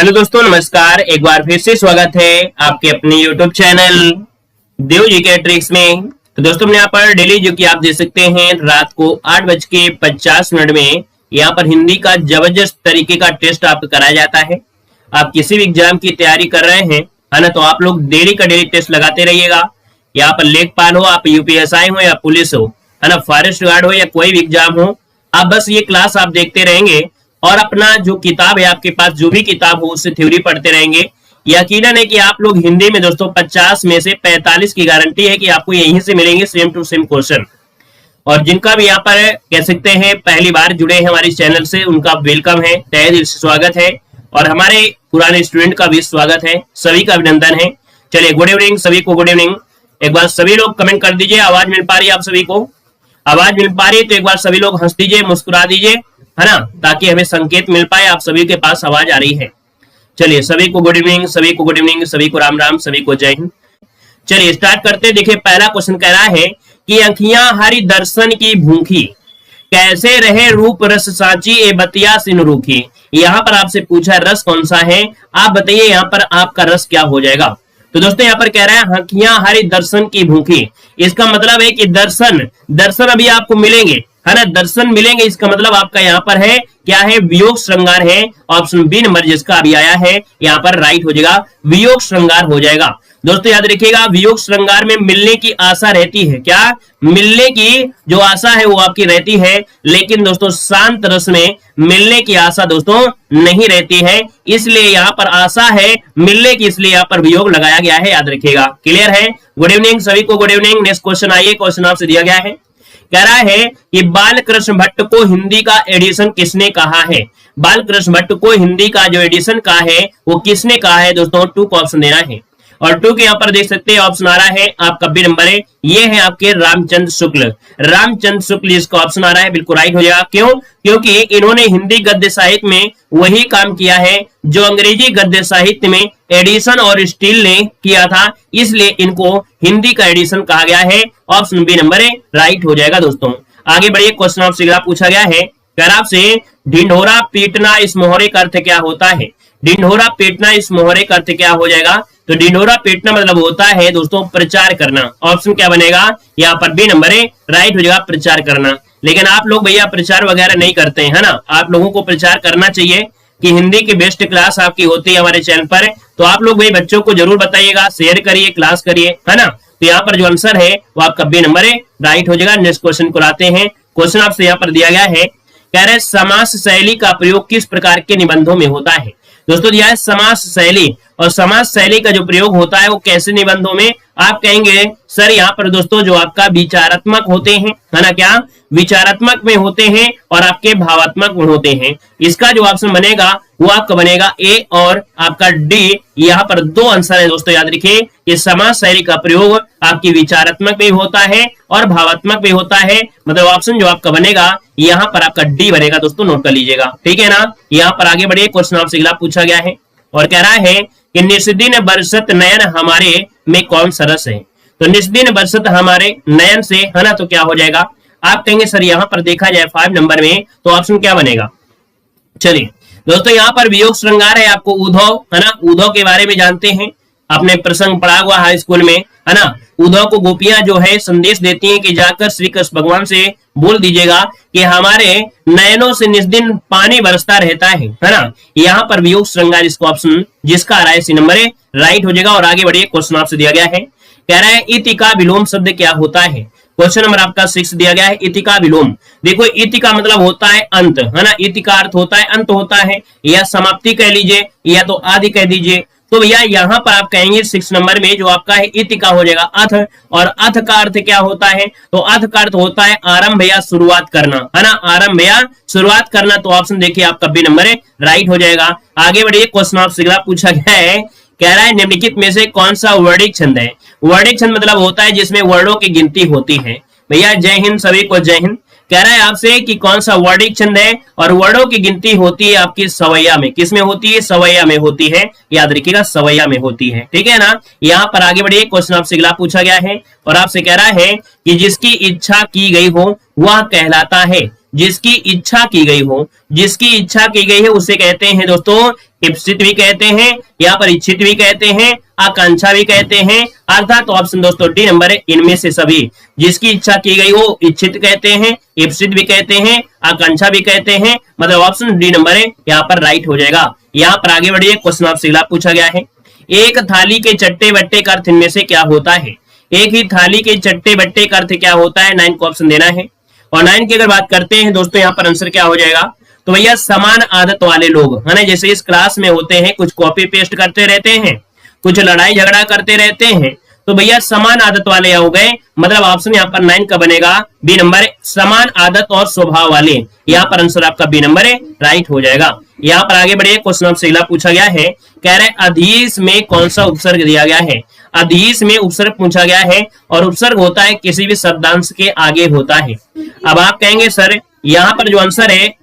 Hello दोस्तों, नमस्कार। एक बार फिर से स्वागत है आपके अपने YouTube चैनल देव जी के ट्रिक्स में। तो दोस्तों यहाँ पर डेली जो कि आप देख सकते हैं रात को 8:50 में यहाँ पर हिंदी का जबरदस्त तरीके का टेस्ट आपको कराया जाता है। आप किसी भी एग्जाम की तैयारी कर रहे हैं है ना, तो आप लोग डेली का डेली टेस्ट लगाते रहिएगा। यहाँ पर लेखपाल हो, आप यूपीएसआई हो या पुलिस हो, है ना, फॉरेस्ट गार्ड हो या कोई भी एग्जाम हो, आप बस ये क्लास आप देखते रहेंगे और अपना जो किताब है आपके पास, जो भी किताब हो, उससे थ्योरी पढ़ते रहेंगे। यकीनन है कि आप लोग हिंदी में दोस्तों 50 में से 45 की गारंटी है कि आपको यहीं से मिलेंगे सेम टू सेम क्वेश्चन। और जिनका भी यहाँ पर कह सकते हैं पहली बार जुड़े हैं हमारे चैनल से, उनका वेलकम है, तहे दिल से स्वागत है। और हमारे पुराने स्टूडेंट का भी स्वागत है, सभी का अभिनंदन है। चलिए, गुड इवनिंग सभी को, गुड इवनिंग। एक बार सभी लोग कमेंट कर दीजिए, आवाज मिल पा रही है आप सभी को? आवाज मिल पा रही है तो एक बार सभी लोग हंस दीजिए, मुस्कुरा दीजिए, है ना, ताकि हमें संकेत मिल पाए आप सभी के पास आवाज आ रही है। चलिए, सभी को गुड इवनिंग, सभी को गुड इवनिंग, सभी को राम राम, सभी को जय हिंद। चलिए स्टार्ट करते। देखिए पहला क्वेश्चन कह रहा है कि अंखियां हरि दर्शन की भूखी, कैसे रहे रूप रस साची ए बतिया सिन रूखी। यहाँ पर आपसे पूछा रस कौन सा है, आप बताइए यहाँ पर आपका रस क्या हो जाएगा। तो दोस्तों यहाँ पर कह रहा है अंखियां हरि दर्शन की भूखी, इसका मतलब है कि दर्शन अभी आपको मिलेंगे, है ना, दर्शन मिलेंगे। इसका मतलब आपका यहाँ पर है क्या है, वियोग श्रृंगार है। ऑप्शन बी नंबर जिसका अभी आया है यहाँ पर राइट हो जाएगा, वियोग श्रृंगार हो जाएगा। दोस्तों याद रखिएगा, वियोग श्रृंगार में मिलने की आशा रहती है, क्या मिलने की जो आशा है वो आपकी रहती है, लेकिन दोस्तों शांत रस में मिलने की आशा दोस्तों नहीं रहती है, इसलिए यहाँ पर आशा है मिलने की, इसलिए यहाँ पर वियोग लगाया गया है, याद रखिएगा। क्लियर है? गुड इवनिंग सभी को, गुड इवनिंग। नेक्स्ट क्वेश्चन आइए, क्वेश्चन आपसे दिया गया है, कह रहा है कि बालकृष्ण भट्ट को हिंदी का एडिशन किसने कहा है। बालकृष्ण भट्ट को हिंदी का जो एडिशन कहा है वो किसने कहा है दोस्तों, 2 को ऑप्शन देना है। और 2 के यहाँ पर देख सकते हैं ऑप्शन आ रहा है आपका बी नंबर है, ये है आपके रामचंद्र शुक्ल। रामचंद्र शुक्ल इसका ऑप्शन आ रहा है, बिल्कुल राइट हो जाएगा। क्यों? क्योंकि इन्होंने हिंदी गद्य साहित्य में वही काम किया है जो अंग्रेजी गद्य साहित्य में एडिशन और स्टील ने किया था, इसलिए इनको हिंदी का एडिशन कहा गया है। ऑप्शन बी नंबर है राइट हो जाएगा। दोस्तों आगे बढ़िए, क्वेश्चन आपसे पूछा गया है, आपसे ढिंढोरा पीटना इस मोहरे का अर्थ क्या होता है। ढिंढोरा पीटना इस मोहरे का अर्थ क्या हो जाएगा। तो ढिंढोरा पीटना मतलब होता है दोस्तों प्रचार करना। ऑप्शन क्या बनेगा यहाँ पर, बी नंबर है राइट हो जाएगा, प्रचार करना। लेकिन आप लोग भैया प्रचार वगैरह नहीं करते हैं, है ना, आप लोगों को प्रचार करना चाहिए कि हिंदी की बेस्ट क्लास आपकी होती है हमारे चैनल पर। तो आप लोग भाई बच्चों को जरूर बताइएगा, शेयर करिए, क्लास करिए, है ना। तो यहाँ पर जो आंसर है वो आपका बी नंबर है राइट हो जाएगा। नेक्स्ट क्वेश्चन को लाते हैं। क्वेश्चन आपसे यहाँ पर दिया गया है, कह रहे समास शैली का प्रयोग किस प्रकार के निबंधों में होता है। दोस्तों दिया है समास शैली, और समास शैली का जो प्रयोग होता है वो कैसे निबंधों में। आप कहेंगे सर यहाँ पर दोस्तों जो आपका विचारात्मक होते हैं, है ना, क्या विचारात्मक में होते हैं और आपके भावात्मक में होते हैं। इसका जो ऑप्शन बनेगा वो आपका बनेगा ए और आपका डी। यहाँ पर 2 आंसर है दोस्तों, याद रखिए कि समास शैली का प्रयोग आपकी विचारात्मक में होता है और भावात्मक में होता है। मतलब ऑप्शन जो आपका बनेगा यहाँ पर आपका डी बनेगा। दोस्तों नोट कर लीजिएगा, ठीक है ना। यहाँ पर आगे बढ़िए, क्वेश्चन आपसे अगला पूछा गया है और कह रहा है कि निस्दिन बरसत नयन हमारे में कौन सा रस है। तो निस्दिन बरसत हमारे नयन से, है ना, तो क्या हो जाएगा। आप कहेंगे सर यहाँ पर देखा जाए 5 नंबर में, तो ऑप्शन क्या बनेगा। चलिए दोस्तों यहाँ पर वियोग श्रृंगार है, आपको उद्धव, है ना, उद्धव के बारे में जानते हैं, आपने प्रसंग पढ़ा हुआ हाई स्कूल में, है ना। उद्धव को गोपियां जो है संदेश देती हैं कि जाकर श्री कृष्ण भगवान से बोल दीजिएगा कि हमारे नयनों से निस्दिन पानी बरसता रहता है ना। यहाँ पर वियोग श्रृंगार इसको ऑप्शन जिसका आ रहा है सी नंबर है राइट हो जाएगा। और आगे बढ़िए, क्वेश्चन आपसे दिया गया है, कह रहा है इति का विलोम शब्द क्या होता है। क्वेश्चन नंबर आपका 6 दिया गया है, इति का विलोम। देखो इति का मतलब होता है अंत, है ना, इति का अर्थ होता है अंत होता है, या समाप्ति कह लीजिए या तो आदि कह दीजिए। तो भैया यहाँ पर आप कहेंगे 6 नंबर में जो आपका है इति का हो जाएगा अथ, और अथ का अर्थ क्या होता है। तो अथ का अर्थ होता है आरंभ या शुरुआत करना, है ना, आरंभ या शुरुआत करना। तो ऑप्शन देखिए आपका बी नंबर है राइट हो जाएगा। आगे बढ़िए, क्वेश्चन आपसे अगला पूछा गया है, कह रहा है निम्नलिखित में से कौन सा वर्णिक छंद है। वर्णिक छंद मतलब होता है जिसमें वर्णों की गिनती होती है। भैया जय हिंद सभी को, जय हिंद। कह रहा है आपसे कि कौन सा वर्णिक छंद है, और वर्णों की गिनती होती है आपकी सवैया में। किसमें होती है? सवैया में होती है, याद रखिएगा सवैया में होती है, ठीक है ना। यहाँ पर आगे बढ़िए, क्वेश्चन आपसे अगला पूछा गया है और आपसे कह रहा है कि जिसकी इच्छा की गई हो वह कहलाता है। जिसकी इच्छा की गई हो, जिसकी इच्छा की गई है उसे कहते हैं दोस्तों इप्सित भी कहते हैं, यहाँ पर इच्छित भी कहते हैं, आकांक्षा भी कहते हैं। अर्थात ऑप्शन दोस्तों डी नंबर है, इनमें से सभी। जिसकी इच्छा की गई हो इच्छित कहते हैं, इप्सित भी कहते हैं, आकांक्षा भी कहते हैं, मतलब ऑप्शन डी नंबर है यहाँ पर राइट हो जाएगा। यहाँ पर आगे बढ़िए, क्वेश्चन आपसे अगला पूछा गया है, एक थाली के चट्टे बट्टे का अर्थ इनमें से क्या होता है। एक ही थाली के चट्टे बट्टे का अर्थ क्या होता है, 9 को ऑप्शन देना है। और 9 की अगर बात करते हैं दोस्तों, यहाँ पर आंसर क्या हो जाएगा, तो भैया समान आदत वाले लोग, है ना, जैसे इस क्लास में होते हैं, कुछ कॉपी पेस्ट करते रहते हैं, कुछ लड़ाई झगड़ा करते रहते हैं, तो भैया समान आदत वाले हो गए, मतलब ऑप्शन यहाँ पर 9 का बनेगा बी नंबर, समान आदत और स्वभाव वाले। यहाँ पर आंसर आपका बी नंबर है, राइट हो जाएगा। यहाँ पर आगे बढ़िए, क्वेश्चन आपसे अगला पूछा गया है, कह रहे अधीश में कौन सा उपसर्ग दिया गया है। अधीश में उपसर्ग पूछा गया है, और उपसर्ग होता है किसी भी शब्दांश के आगे होता है। अब आप कहेंगे सर यहाँ पर जो आंसर है,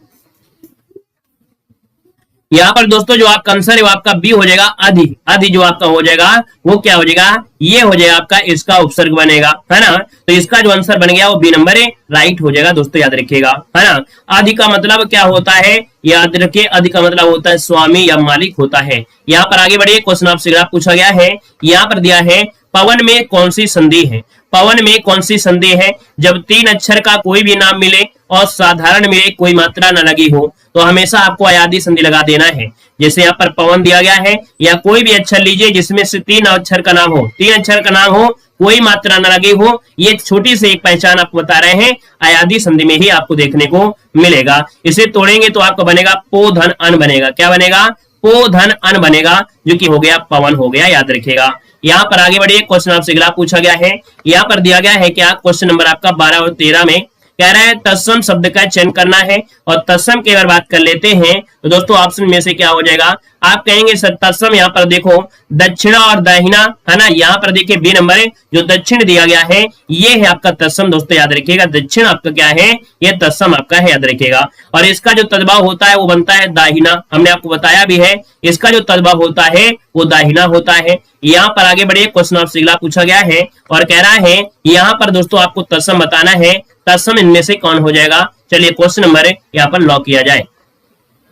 यहाँ पर दोस्तों जो आपका आंसर है वो आपका बी हो जाएगा, अधि। अधि जो आपका हो जाएगा वो क्या हो जाएगा, ये हो जाएगा आपका, इसका उपसर्ग बनेगा, है ना। तो इसका जो आंसर बन गया वो बी नंबर है, राइट हो जाएगा दोस्तों, याद रखिएगा, है ना। अधि का मतलब क्या होता है, याद रखिए, अधि का मतलब होता है स्वामी या मालिक होता है। यहाँ पर आगे बढ़िए, क्वेश्चन आपसे पूछा गया है, यहाँ पर दिया है पवन में कौन सी संधि है। पवन में कौन सी संधि है, जब 3 अक्षर का कोई भी नाम मिले और साधारण मिले, कोई मात्रा न लगी हो, तो हमेशा आपको अयादी संधि लगा देना है। जैसे यहाँ पर पवन दिया गया है, या कोई भी अक्षर लीजिए जिसमें से 3 अक्षर का नाम हो, 3 अक्षर का नाम हो, कोई मात्रा न लगी हो, ये छोटी सी एक पहचान आपको बता रहे हैं, अयादी संधि में ही आपको देखने को मिलेगा। इसे तोड़ेंगे तो आपको बनेगा पो धन अन बनेगा, क्या बनेगा, पो धन अन बनेगा, जो कि हो गया पवन हो गया, याद रखिएगा। यहाँ पर आगे बढ़िए, क्वेश्चन आपसे अगला पूछा गया है, यहाँ पर दिया गया है क्या, क्वेश्चन नंबर आपका 12 और 13 में कह रहा है तत्सम शब्द का चयन करना है। और तत्सम की अगर बात कर लेते हैं तो दोस्तों ऑप्शन में से क्या हो जाएगा, आप कहेंगे सर तत्सम, यहाँ पर देखो दक्षिणा और दाहिना, है ना। यहाँ पर देखिए बी नंबर है, जो दक्षिण दिया गया है ये है आपका तत्सम, दोस्तों याद रखिएगा, दक्षिण आपका क्या है, ये तत्सम आपका है, याद रखिएगा। और इसका जो तद्भाव होता है वो बनता है दाहिना, हमने आपको बताया भी है, इसका जो तद्भाव होता है वो दाहिना होता है। यहाँ पर आगे बढ़िए, क्वेश्चन आपसे अगला पूछा गया है, और कह रहा है यहाँ पर दोस्तों आपको तत्सम बताना है, तत्सम इनमें से कौन हो जाएगा। चलिए क्वेश्चन नंबर यहाँ पर लॉक किया जाए।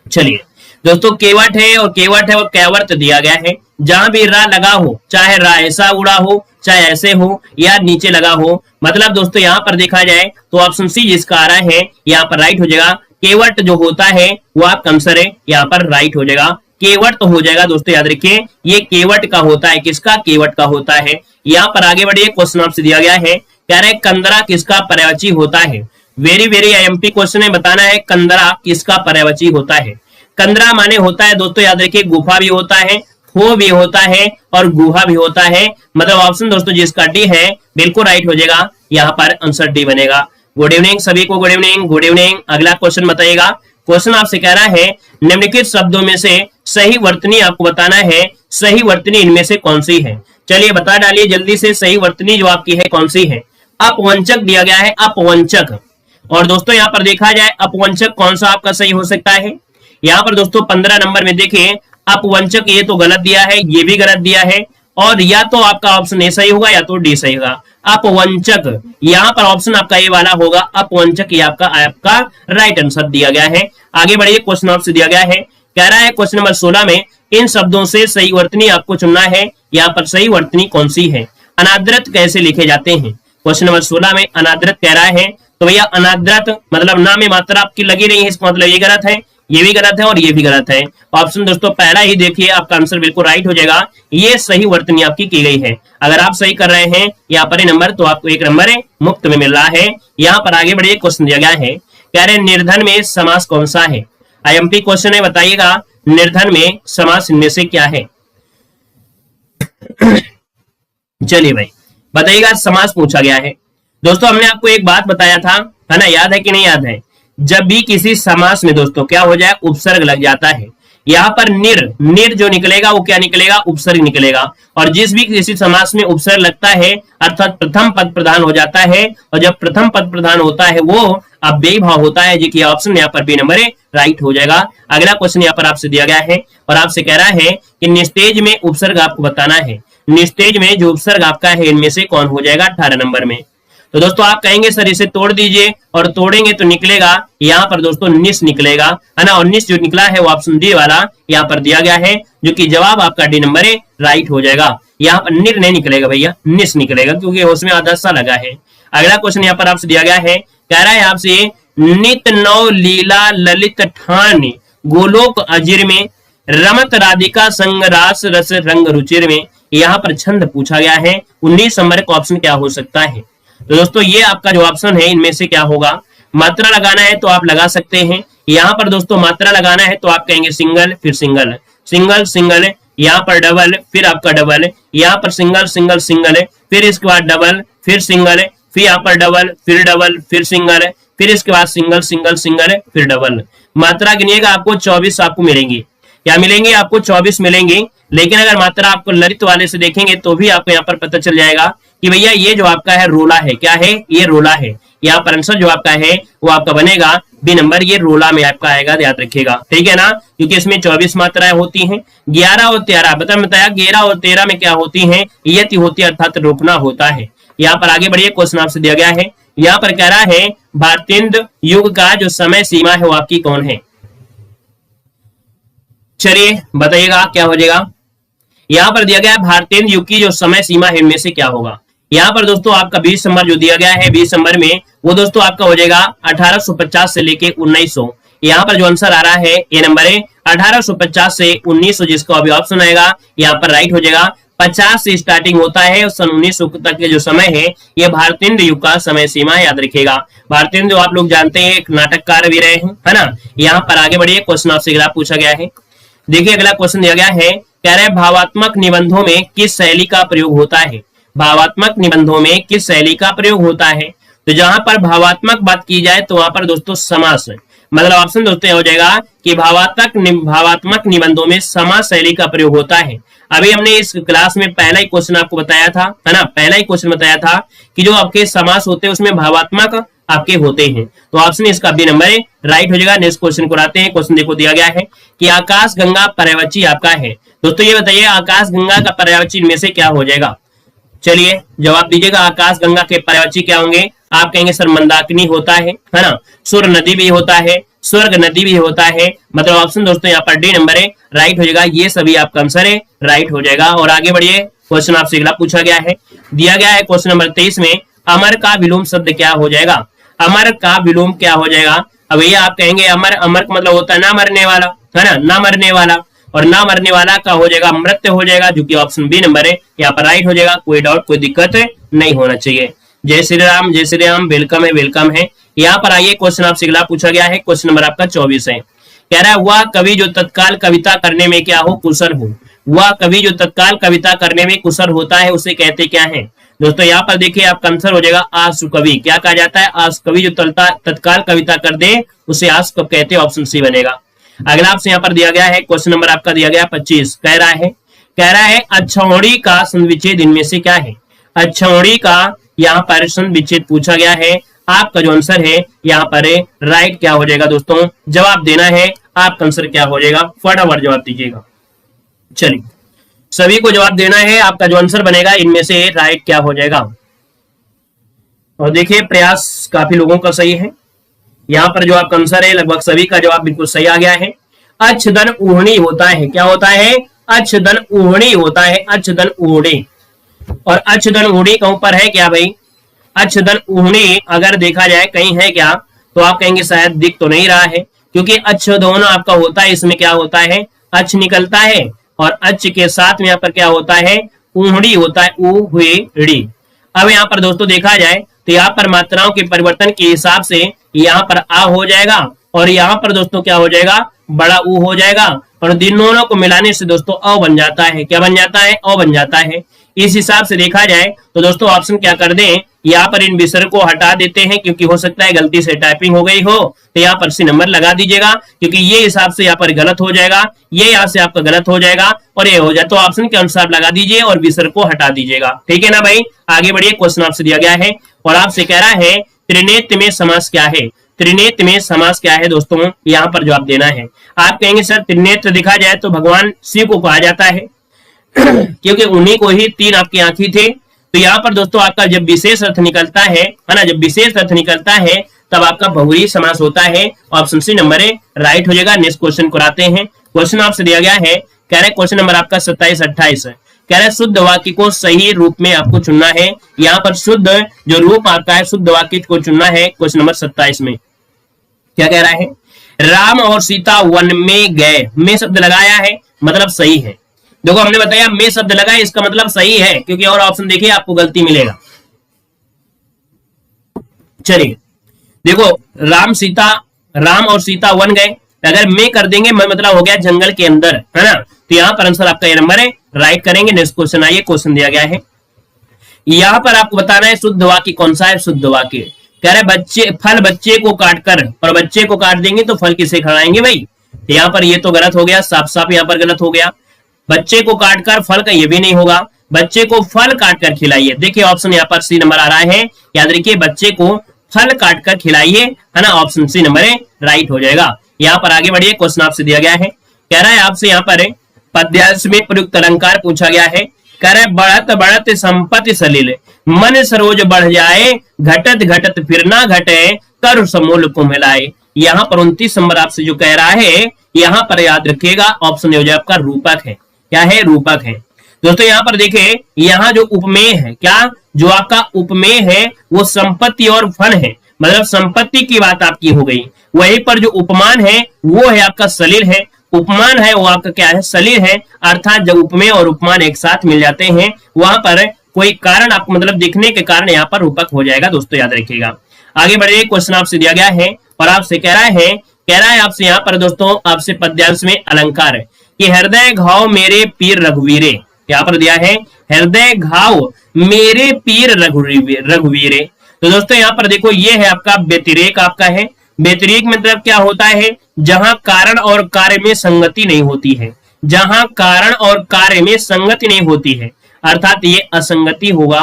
चलिए दोस्तों, केवट है, और केवट है और कैवर्त दिया गया है। जहां भी रा लगा हो, चाहे रा ऐसा उड़ा हो, चाहे ऐसे हो, या नीचे लगा हो, मतलब दोस्तों यहाँ पर देखा जाए तो ऑप्शन सी जिसका आ रहा है यहाँ पर राइट हो जाएगा। केवट जो होता है वो आप आंसर है, यहाँ पर राइट हो जाएगा, केवट तो हो जाएगा दोस्तों, याद रखिए ये केवट का होता है, किसका, केवट का होता है। यहाँ पर आगे बढ़िए, क्वेश्चन आपसे दिया गया है, कह रहे कंदरा किसका पर्यायवाची होता है। वेरी वेरी आईएमपी क्वेश्चन है, बताना है कंदरा किसका पर्यायवाची होता है। कंदरा माने होता है दोस्तों, याद रखिए गुफा भी होता है, खो भी होता है, और गुहा भी होता है, मतलब ऑप्शन दोस्तों जिसका डी है बिल्कुल राइट हो जाएगा, यहाँ पर आंसर डी बनेगा। गुड इवनिंग सभी को, गुड इवनिंग, गुड इवनिंग। अगला क्वेश्चन बताइएगा, क्वेश्चन आपसे कह रहा है निम्नलिखित शब्दों में से सही वर्तनी आपको बताना है, सही वर्तनी इनमें से कौन सी है। चलिए बता डालिए जल्दी से, सही वर्तनी जो आपकी है कौन सी है। अपवंचक दिया गया है, अपवंचक, और दोस्तों यहाँ पर देखा जाए अपवंचक कौन सा आपका सही हो सकता है। यहाँ पर दोस्तों 15 नंबर में देखिए अपवंचक, ये तो गलत दिया है, ये भी गलत दिया है, और या तो आपका ऑप्शन ए सही होगा या तो डी सही होगा। अपवंचक, यहाँ पर ऑप्शन आपका ए वाला होगा, अपवंचक ये आपका राइट आंसर दिया गया है। आगे बढ़िए, क्वेश्चन आपसे दिया गया है, कह रहा है क्वेश्चन नंबर 16 में इन शब्दों से सही वर्तनी आपको चुनना है। यहाँ पर सही वर्तनी कौन सी है। अनादृत कैसे लिखे जाते हैं, क्वेश्चन नंबर 16 में अनादृत कह रहा है, तो भैया अनादृत मतलब ना में मात्रा आपकी लगी रही है, इसका मतलब ये गलत है, ये भी गलत है, और ये भी गलत है। ऑप्शन दोस्तों पहला ही देखिए, आपका आंसर बिल्कुल राइट हो जाएगा, ये सही वर्तनी आपकी की गई है। अगर आप सही कर रहे हैं यहाँ पर नंबर, तो आपको 1 नंबर मुफ्त में मिल रहा है। यहाँ पर आगे बढ़िए, क्वेश्चन दिया गया है, कह रहे निर्धन में समास कौन सा है। आईएमपी क्वेश्चन है, बताइएगा निर्धन में समास इनमें से क्या है। चलिए भाई बताइएगा, समास पूछा गया है। दोस्तों हमने आपको एक बात बताया था, है ना, याद है कि नहीं याद है, जब भी किसी समास में दोस्तों क्या हो जाए, उपसर्ग लग जाता है। यहाँ पर निर जो निकलेगा वो क्या निकलेगा, उपसर्ग निकलेगा। और जिस भी किसी समास में उपसर्ग लगता है अर्थात प्रथम पद प्रधान हो जाता है, और जब प्रथम पद प्रधान होता है वो अव्ययी भाव होता है, जो ऑप्शन यहाँ पर बी नंबर राइट हो जाएगा। अगला क्वेश्चन यहाँ पर आपसे दिया गया है, और आपसे कह रहा है कि निस्तेज में उपसर्ग आपको बताना है। निस्तेज में जो उपसर्ग आपका है इनमें से कौन हो जाएगा 18 नंबर में। तो दोस्तों आप कहेंगे सर इसे तोड़ दीजिए, और तोड़ेंगे तो निकलेगा यहाँ पर दोस्तों निस निकलेगा, है ना। और निस जो निकला है वो ऑप्शन डी वाला यहाँ पर दिया गया है, जो कि जवाब आपका डी नंबर है राइट हो जाएगा। यहाँ पर निर नहीं निकलेगा भैया, निस निकलेगा, क्योंकि उसमें आधा सा लगा है। अगला क्वेश्चन यहाँ पर आपसे दिया गया है, कह रहा है आपसे नित नौ लीला ललित ठान गोलोक अजीर में रमत राधिका संग रास रस रंग रुचिर में। यहाँ पर छंद पूछा गया है, 19 नंबर का ऑप्शन क्या हो सकता है। तो दोस्तों ये आपका जो ऑप्शन है इनमें से क्या होगा। मात्रा लगाना है तो आप लगा सकते हैं। यहाँ पर दोस्तों मात्रा लगाना है तो आप कहेंगे सिंगल, फिर सिंगल, सिंगल सिंगल, यहाँ पर डबल, फिर आपका डबल, यहाँ पर सिंगल सिंगल सिंगल, फिर इसके बाद डबल, फिर सिंगल, फिर यहाँ पर डबल, फिर डबल, फिर सिंगल, फिर इसके बाद सिंगल सिंगल सिंगल, फिर डबल। मात्रा गिनिएगा आपको 24 आपको मिलेंगी। क्या मिलेंगे आपको? 24 मिलेंगे। लेकिन अगर मात्रा आपको ललित वाले से देखेंगे तो भी आपको यहाँ पर पता चल जाएगा कि भैया ये जो आपका है रोला है। क्या है? ये रोला है। यहाँ पर आंसर जो आपका है वो आपका बनेगा बी नंबर, ये रोला में आपका आएगा, याद रखिएगा, ठीक है ना। क्योंकि इसमें 24 मात्राएं होती हैं। 11 और 13 बताया 11 और 13 में क्या होती है? यति होती है, अर्थात रोकना होता है। यहाँ पर आगे बढ़िए, क्वेश्चन आपसे दिया गया है। यहाँ पर कह रहा है भारतेंदु युग का जो समय सीमा है वो आपकी कौन है? चलिए बताइएगा क्या हो जाएगा। यहाँ पर दिया गया है भारतेंदु युग की जो समय सीमा है इनमें से क्या होगा। यहाँ पर दोस्तों आपका 20 नंबर जो दिया गया है, 20 नंबर में वो दोस्तों आपका हो जाएगा 1850 से लेके 1900। यहाँ पर जो आंसर आ रहा है ये नंबर है 1850 से 1900, जिसका अभी ऑप्शन आएगा यहाँ पर राइट हो जाएगा। 50 से स्टार्टिंग होता है और सन 1900 तक के जो समय है ये भारतेंदु युग का समय सीमा है, याद रखिएगा। भारतेंदु आप लोग जानते हैं एक नाटककार भी रहे हैं, है ना। यहाँ पर आगे बढ़िए, क्वेश्चन आपसे अगला पूछा गया है। देखिए अगला क्वेश्चन दिया गया है, कह रहे हैं भावात्मक निबंधों में किस शैली का प्रयोग होता है? भावात्मक निबंधों में किस शैली का प्रयोग होता है? तो जहां पर भावात्मक बात की जाए तो वहां पर दोस्तों समास, मतलब ऑप्शन दोस्तों हो जाएगा कि भावात्मक निबंधों में समास शैली का प्रयोग होता है। अभी हमने इस क्लास में पहला ही क्वेश्चन आपको बताया था, है ना, पहला ही क्वेश्चन बताया था कि जो आपके समास होते हैं उसमें भावात्मक आपके होते हैं। तो ऑप्शन इसका बी नंबर है राइट हो जाएगा। नेक्स्ट क्वेश्चन को आते हैं। क्वेश्चन देखो दिया गया है कि आकाश गंगा पर्यायवाची आपका है। दोस्तों ये बताइए आकाश गंगा का पर्यायवाची इनमें से क्या हो जाएगा? चलिए जवाब दीजिएगा। आकाश गंगा के पर्यायवाची क्या होंगे? आप कहेंगे सर मंदाकिनी होता है ना, सुर नदी भी होता है, स्वर्ग नदी भी होता है। मतलब ऑप्शन दोस्तों यहाँ पर डी नंबर है राइट हो जाएगा। ये सभी आपका आंसर है राइट हो जाएगा। और आगे बढ़िए, क्वेश्चन आपसे अगला पूछा गया है, दिया गया है क्वेश्चन नंबर 23 में अमर का विलोम शब्द क्या हो जाएगा? अमर का विलोम क्या हो जाएगा? अब ये आप कहेंगे अमर, अमर का मतलब होता है ना मरने वाला, है ना, ना मरने वाला, और ना मरने वाला का हो जाएगा मृत्य हो जाएगा, जो कि ऑप्शन बी नंबर है यहाँ पर राइट हो जाएगा। कोई डाउट कोई दिक्कत नहीं होना चाहिए। जय श्री राम, जय श्री राम, वेलकम है, वेलकम है। यहाँ पर आइए, क्वेश्चन आपसे अगला पूछा गया है। क्वेश्चन नंबर आपका 24 है। कह रहा है वह कवि जो तत्काल कविता करने में क्या हो? कुशल हो। वह कवि जो तत्काल कविता करने में कुशल होता है उसे कहते क्या है? दोस्तों यहाँ पर देखिए आपका आंसर हो जाएगा आशु कवि। क्या कहा जाता है? आशु कवि जो तत्काल कविता कर दे उसे आशु कवि कहते हैं, ऑप्शन सी बनेगा। अगला आपसे यहाँ पर दिया गया है, क्वेश्चन नंबर आपका दिया गया 25। कह रहा है अक्षौणी का संविच्छेद इनमें से क्या है? अक्षौणी का यहाँ पर संविच्छेद पूछा गया है। आपका जो आंसर है यहाँ पर राइट क्या हो जाएगा? दोस्तों जवाब देना है, आपका आंसर क्या हो जाएगा? फटाफट जवाब दीजिएगा। चलिए सभी को जवाब देना है। आपका जो आंसर बनेगा इनमें से राइट क्या हो जाएगा? और देखिए प्रयास काफी लोगों का सही है। यहाँ पर जो आपका आंसर है लगभग सभी का जवाब बिल्कुल सही आ गया है। अच्छधन ऊहणी होता है। क्या होता है? अच्छधन ऊहणी होता है, अच्छधन ऊहणी। और अच्छधन ऊहणी कहीं पर है क्या भाई? अच्छधन ऊहणी अगर देखा जाए कहीं है क्या, तो आप कहेंगे शायद दिख तो नहीं रहा है, क्योंकि अच्छधन आपका होता है, इसमें क्या होता है? अच्छ निकलता है, और अच्छ के साथ में यहाँ पर क्या होता है? ऊहड़ी होता है, ऊ हुए ड़ी। अब यहाँ पर दोस्तों देखा जाए तो यहाँ पर मात्राओं के परिवर्तन के हिसाब से यहाँ पर आ हो जाएगा, और यहाँ पर दोस्तों क्या हो जाएगा? बड़ा ऊ हो जाएगा, और दोनों को मिलाने से दोस्तों अ बन जाता है। क्या बन जाता है? अ बन जाता है। इस हिसाब से देखा जाए तो दोस्तों ऑप्शन क्या कर दें, यहाँ पर इन विसर्ग को हटा देते हैं, क्योंकि हो सकता है गलती से टाइपिंग हो गई हो, तो यहाँ पर सी नंबर लगा दीजिएगा, क्योंकि ये हिसाब से यहाँ पर गलत हो जाएगा, ये यहाँ से आपका गलत हो जाएगा, और ये हो जाए तो ऑप्शन के अनुसार लगा दीजिए और विसर्ग को हटा दीजिएगा। ठीक है ना भाई? आगे बढ़िए, क्वेश्चन आपसे दिया गया है और आपसे कह रहा है त्रिनेत्र में समास क्या है? त्रिनेत्र में समास क्या है दोस्तों? यहाँ पर जवाब देना है। आप कहेंगे सर त्रिनेत्र देखा जाए तो भगवान शिव को कहा जाता है, क्योंकि उन्हीं को ही 3 आपकी आंखें थे, तो यहाँ पर दोस्तों आपका जब विशेष अर्थ निकलता है ना, जब विशेष अर्थ निकलता है तब आपका बहुव्रीहि समास होता है। Option C number A right हो जाएगा। नेक्स्ट क्वेश्चन को आते हैं। क्वेश्चन आपसे दिया गया है, कह रहे क्वेश्चन नंबर आपका 27-28, कह रहे शुद्ध वाक्य को सही रूप में आपको चुनना है। यहाँ पर शुद्ध जो रूप आपका है शुद्ध वाक्य को चुनना है। क्वेश्चन नंबर 27 में क्या कह रहा है, राम और सीता वन में गए, में शब्द लगाया है मतलब सही है। देखो हमने बताया में शब्द लगा है इसका मतलब सही है, क्योंकि और ऑप्शन देखिए आपको गलती मिलेगा। चलिए देखो राम और सीता वन गए, अगर मैं कर देंगे मैं मतलब हो गया जंगल के अंदर, है ना। तो यहाँ पर आंसर आपका ये नंबर है, राइट करेंगे। नेक्स्ट क्वेश्चन आइए, क्वेश्चन दिया गया है यहाँ पर आपको बताना है शुद्ध वाक्य कौन सा है। शुद्ध वाक्य कह रहे फल बच्चे को काटकर, और बच्चे को काट देंगे तो फल किसे खिलाएंगे भाई। तो यहाँ पर ये तो गलत हो गया, साफ साफ यहाँ पर गलत हो गया। बच्चे को काटकर फल का ये भी नहीं होगा, बच्चे को फल काटकर खिलाइए। देखिए ऑप्शन यहाँ पर सी नंबर आ रहा है, याद रखिए बच्चे को फल काटकर खिलाइए, है ना। ऑप्शन सी नंबर है, राइट हो जाएगा। यहाँ पर आगे बढ़िए, क्वेश्चन आपसे दिया गया है, कह रहा है आपसे यहाँ पर पद्यांश में प्रयुक्त अलंकार पूछा गया है। कह रहा है बढ़त बढ़त संपत्ति सलिल, मन सरोज बढ़ जाए, घटत घटत फिर ना घटे, कर समूल को मिलाए। यहाँ पर 29 नंबर आपसे जो कह रहा है, यहाँ पर याद रखिएगा ऑप्शन हो जाए आपका रूपक है। क्या है, रूपक है। दोस्तों यहाँ पर देखें, यहाँ जो उपमेय है, क्या जो आपका उपमेय है वो संपत्ति और फल है, मतलब संपत्ति की बात आपकी हो गई। वहीं पर जो उपमान है वो है आपका सलिल है, उपमान है वो आपका क्या है, सलिल है। अर्थात जब उपमेय और उपमान एक साथ मिल जाते हैं वहां पर कोई कारण आपको मतलब दिखने के कारण यहाँ पर रूपक हो जाएगा। दोस्तों याद रखिएगा। आगे बढ़िए, क्वेश्चन आपसे दिया गया है और आपसे कह रहा है आपसे यहाँ पर दोस्तों आपसे पद्यांश में अलंकार है कि हृदय घाव मेरे पीर रघुवीरे। यहाँ पर दिया है हृदय घाव मेरे पीर रघुवीरे। तो दोस्तों यहाँ पर देखो ये है आपका व्यतिरेक आपका है। व्यतिरेक मतलब क्या होता है, जहां कारण और कार्य में संगति नहीं होती है, जहां कारण और कार्य में संगति नहीं होती है, अर्थात ये असंगति होगा।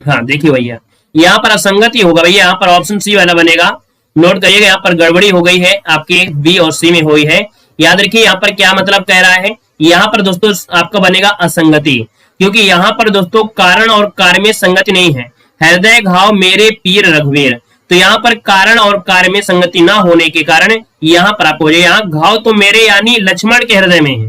हाँ देखिए भैया यहाँ पर असंगति होगा भैया, यहाँ पर ऑप्शन सी वाला बनेगा। नोट करिएगा यहाँ पर गड़बड़ी हो गई है आपके बी और सी में हुई है। याद रखिए यहाँ पर क्या मतलब कह रहा है, यहाँ पर दोस्तों आपका बनेगा असंगति, क्योंकि यहाँ पर दोस्तों कारण और कार्य में संगति नहीं है। हृदय घाव मेरे पीर रघुवीर, तो यहाँ पर कारण और कार्य में संगति ना होने के कारण यहाँ पर आपको यहाँ घाव तो मेरे यानी लक्ष्मण के हृदय में है।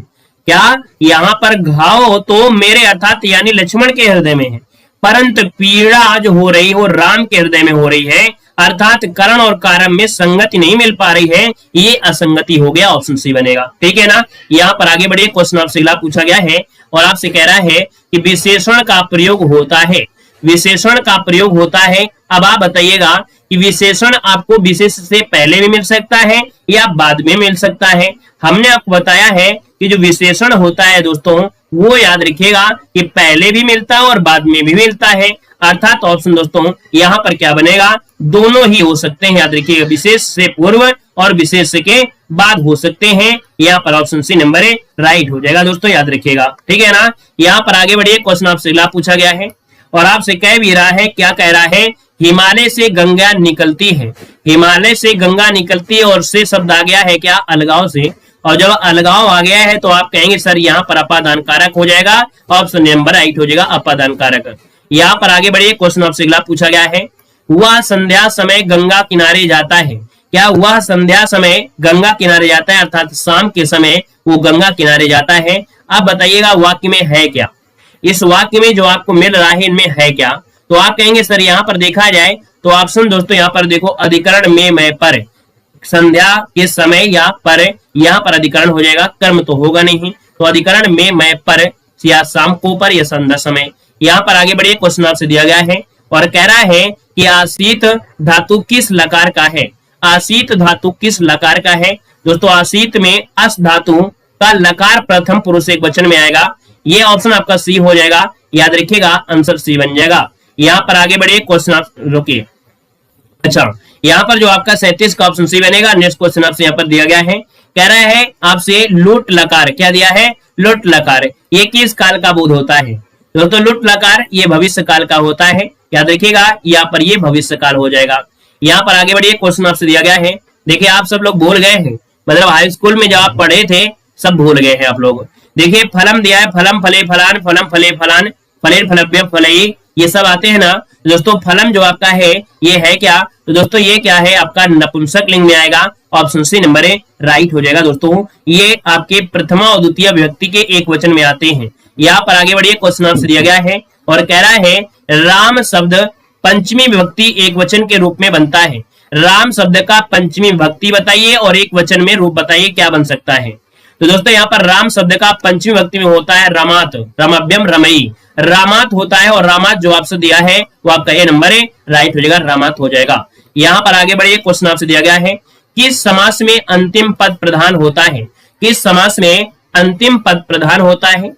क्या यहाँ पर घाव तो मेरे अर्थात यानी लक्ष्मण के हृदय में है, परंतु पीड़ा जो हो रही हो राम के हृदय में हो रही है, अर्थात कारण और कारण में संगति नहीं मिल पा रही है, ये असंगति हो गया। ऑप्शन सी बनेगा। ठीक है ना। यहाँ पर आगे बढ़िए, क्वेश्चन आपसे अगला पूछा गया है और आपसे कह रहा है कि विशेषण का प्रयोग होता है, विशेषण का प्रयोग होता है। अब आप बताइएगा कि विशेषण आपको विशेष से पहले भी मिल सकता है या बाद में मिल सकता है। हमने आपको बताया है कि जो विशेषण होता है दोस्तों वो याद रखिएगा कि पहले भी मिलता है और बाद में भी मिलता है, अर्थात ऑप्शन दोस्तों यहाँ पर क्या बनेगा, दोनों ही हो सकते हैं। याद रखिएगा विशेष से पूर्व और विशेष के बाद हो सकते हैं। यहाँ पर ऑप्शन सी नंबर है, राइट हो जाएगा। दोस्तों याद रखिएगा। ठीक है ना। यहाँ पर आगे बढ़िए, क्वेश्चन आपसे अगला पूछा गया है और आपसे कह भी रहा है, क्या कह रहा है, हिमालय से गंगा निकलती है, हिमालय से गंगा निकलती है और से शब्द आ गया है क्या, अलगाव से। और जब अलगाव आ गया है तो आप कहेंगे सर यहाँ पर अपादान कारक हो जाएगा, ऑप्शन नंबर राइट हो जाएगा अपादान कारक। यहाँ पर आगे बढ़िए, क्वेश्चन आपसे अगला पूछा गया है, वह संध्या समय गंगा किनारे जाता है। क्या वह संध्या समय गंगा किनारे जाता है, अर्थात शाम के समय वो गंगा किनारे जाता है। आप बताइएगा वाक्य में है क्या, इस वाक्य में जो आपको मिल रहा है इनमें है क्या। तो आप कहेंगे सर यहाँ पर देखा जाए तो ऑप्शन दोस्तों यहाँ पर देखो अधिकरण में मैं पर, संध्या के समय या पर, यहाँ पर अधिकरण हो जाएगा, कर्म तो होगा नहीं, तो अधिकरण में मैं पर या शाम को पर या संध्या समय। यहाँ पर आगे बढ़िए, क्वेश्चन आपसे दिया गया है और कह रहा है कि आसीत धातु किस लकार का है, आसीत धातु किस लकार का है। दोस्तों आसीत में अस धातु का लकार प्रथम पुरुष एक वचन में आएगा, ये ऑप्शन आपका सी हो जाएगा। याद रखिएगा आंसर सी बन जाएगा। यहाँ पर आगे बढ़िए, क्वेश्चन आप रोकिए। अच्छा यहाँ पर जो आपका 37 का ऑप्शन सी बनेगा। नेक्स्ट क्वेश्चन आपसे यहाँ पर दिया गया है, कह रहा है आपसे लूट लकार, क्या दिया है, लुट लकार, ये किस काल का बोध होता है। दोस्तों लुट लकार ये भविष्य काल का होता है, याद रखिएगा यहाँ पर ये भविष्य काल हो जाएगा। यहाँ पर आगे बढ़िए, क्वेश्चन आपसे दिया गया है, देखिए आप सब लोग भूल गए हैं, मतलब हाई स्कूल में जब आप पढ़े थे सब भूल गए हैं आप लोग। देखिए फलम दिया है, फलम फले फलान, फलम फले फलान, फलेर फलभ्य फलई, ये सब आते हैं ना दोस्तों। फलम जो आपका है ये है क्या, तो दोस्तों ये क्या है आपका नपुंसक लिंग में आएगा। Option C number A right हो जाएगा दोस्तों। ये आपके प्रथमा और द्वितीय विभक्ति के एक वचन में आते हैं। यहाँ पर आगे बढ़िए, क्वेश्चन आपसे दिया गया है और कह रहा है राम शब्द पंचमी विभक्ति एक वचन के रूप में बनता है। राम शब्द का पंचमी विभक्ति बताइए और एक वचन में रूप बताइए, क्या बन सकता है। तो दोस्तों यहाँ पर राम शब्द का पंचमी विभक्ति में होता है रमात, रमभ्यम रमई, रामात होता है और रामात जो आपसे दिया है वो आपका ए नंबर है राइट हो जाएगा, रामात हो जाएगा। यहाँ पर आगे बढ़िए, क्वेश्चन आपसे दिया गया है किस समास में अंतिम पद प्रधान होता है। किस समास में अंतिम पद प्रधान होता है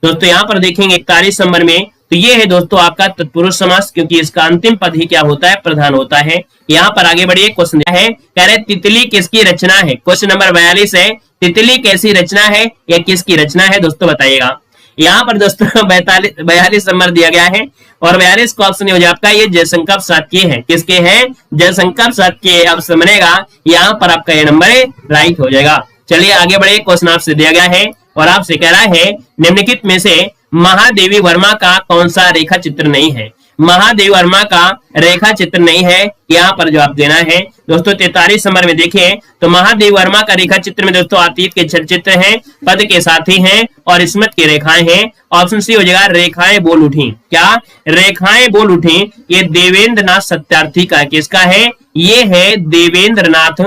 दोस्तों। यहाँ पर देखेंगे 41 नंबर में, तो ये है दोस्तों आपका तत्पुरुष समास, क्योंकि इसका अंतिम पद ही क्या होता है, प्रधान होता है। यहाँ पर आगे बढ़िए, क्वेश्चन दिया है कह रहे तितली किसकी रचना है। क्वेश्चन नंबर 42 है, तितली कैसी रचना है या किसकी रचना है दोस्तों बताइएगा। यहाँ पर दोस्तों 42 नंबर दिया गया है और 42 का ऑप्शन हो जाए आपका ये जयशंकर प्रसाद के है। किसके हैं, जयशंकर प्रसाद के। अब समझेगा यहाँ पर आपका ये नंबर राइट हो जाएगा। चलिए आगे बढ़े, क्वेश्चन आपसे दिया गया है और आपसे कह रहा है निम्नलिखित में से महादेवी वर्मा का कौन सा रेखा चित्र नहीं है। महादेवी वर्मा का रेखा चित्र नहीं है, यहाँ पर जवाब देना है दोस्तों। 43 नंबर में देखिए तो महादेवी वर्मा का रेखा चित्र में दोस्तों अतीत के चलचित्र हैं, पद के साथी हैं और स्मृत की रेखाएं हैं। ऑप्शन सी हो जाएगा रेखाएं बोल उठी। क्या रेखाएं बोल उठी, ये देवेंद्र नाथ सत्यार्थी का, किसका है, ये है देवेंद्र नाथ